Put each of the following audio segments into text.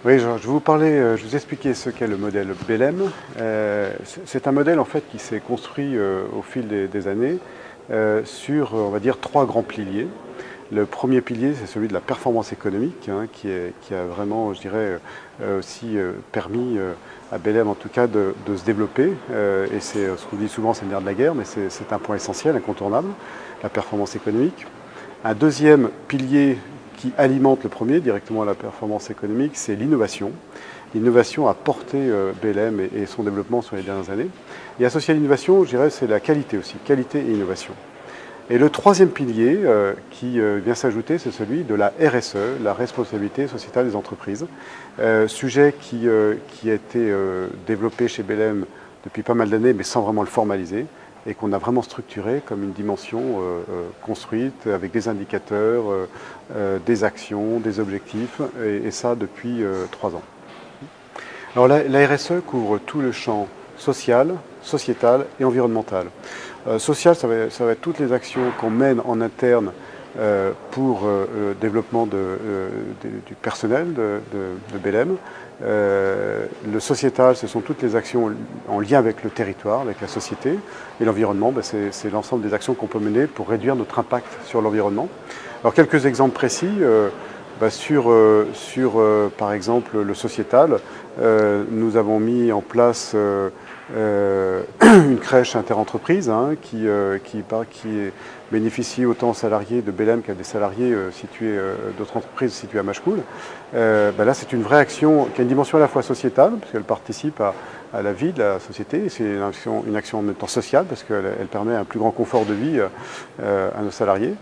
Oui, je vais vous parler, je vais vous expliquer ce qu'est le modèle BLM. C'est un modèle en fait qui s'est construit au fil des années sur, on va dire, trois grands piliers. Le premier pilier, c'est celui de la performance économique, hein, qui a vraiment, je dirais, aussi permis à BLM en tout cas de se développer. Et c'est ce qu'on dit souvent, c'est le nerf de la guerre, mais c'est un point essentiel, incontournable, la performance économique. Un deuxième pilier qui alimente le premier, directement la performance économique, c'est l'innovation. L'innovation a porté BLM et son développement sur les dernières années. Et associé à l'innovation, je dirais, c'est la qualité aussi, qualité et innovation. Et le troisième pilier qui vient s'ajouter, c'est celui de la RSE, la responsabilité sociétale des entreprises. Sujet qui a été développé chez BLM depuis pas mal d'années, mais sans vraiment le formaliser, et qu'on a vraiment structuré comme une dimension construite avec des indicateurs, des actions, des objectifs, et ça depuis 3 ans. Alors la RSE couvre tout le champ social, sociétal et environnemental. Social, ça va être toutes les actions qu'on mène en interne pour le développement du personnel de BLM. Le sociétal, ce sont toutes les actions en lien avec le territoire, avec la société. Et l'environnement, c'est l'ensemble des actions qu'on peut mener pour réduire notre impact sur l'environnement. Alors quelques exemples précis. Par exemple, le sociétal, nous avons mis en place une crèche interentreprise qui bénéficie autant aux salariés de BLM qu'à des salariés d'autres entreprises situées à Machecoul. Là, c'est une vraie action qui a une dimension à la fois sociétale, parce qu'elle participe à la vie de la société. C'est une action en même temps sociale, parce qu'elle permet un plus grand confort de vie à nos salariés.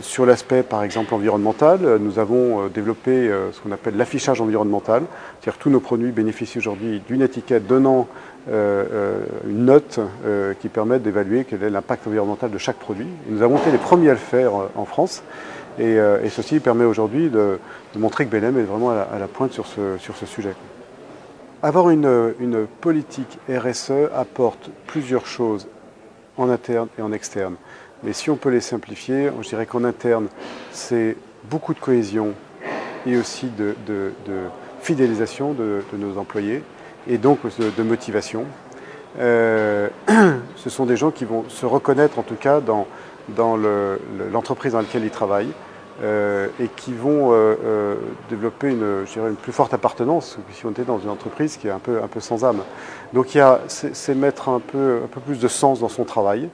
Sur l'aspect, par exemple, environnemental, nous avons développé ce qu'on appelle l'affichage environnemental. C'est-à-dire que tous nos produits bénéficient aujourd'hui d'une étiquette donnant une note qui permet d'évaluer quel est l'impact environnemental de chaque produit. Et nous avons été les premiers à le faire en France. Et ceci permet aujourd'hui de montrer que BLM est vraiment à la pointe sur ce sujet. Avoir une politique RSE apporte plusieurs choses en interne et en externe. Mais si on peut les simplifier, je dirais qu'en interne, c'est beaucoup de cohésion et aussi de fidélisation de nos employés et donc de motivation. Ce sont des gens qui vont se reconnaître en tout cas dans l'entreprise dans laquelle ils travaillent et qui vont développer une plus forte appartenance si on était dans une entreprise qui est un peu sans âme. Donc c'est mettre un peu plus de sens dans son travail.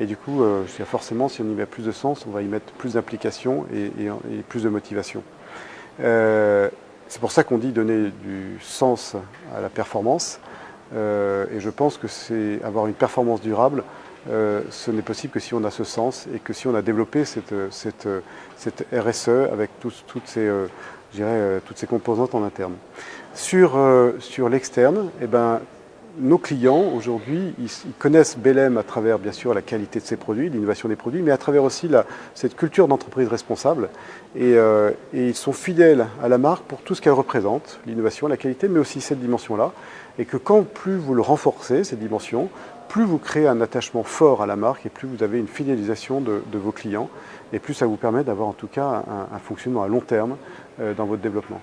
Et du coup, forcément, si on y met plus de sens, on va y mettre plus d'implication et plus de motivation. C'est pour ça qu'on dit donner du sens à la performance. Et je pense que avoir une performance durable, ce n'est possible que si on a ce sens et que si on a développé cette RSE avec toutes ces composantes en interne. Sur l'externe, nos clients, aujourd'hui, ils connaissent BLM à travers, bien sûr, la qualité de ses produits, l'innovation des produits, mais à travers aussi cette culture d'entreprise responsable. Et ils sont fidèles à la marque pour tout ce qu'elle représente, l'innovation, la qualité, mais aussi cette dimension-là. Et que quand plus vous le renforcez, cette dimension, plus vous créez un attachement fort à la marque et plus vous avez une fidélisation de vos clients. Et plus ça vous permet d'avoir en tout cas un fonctionnement à long terme dans votre développement.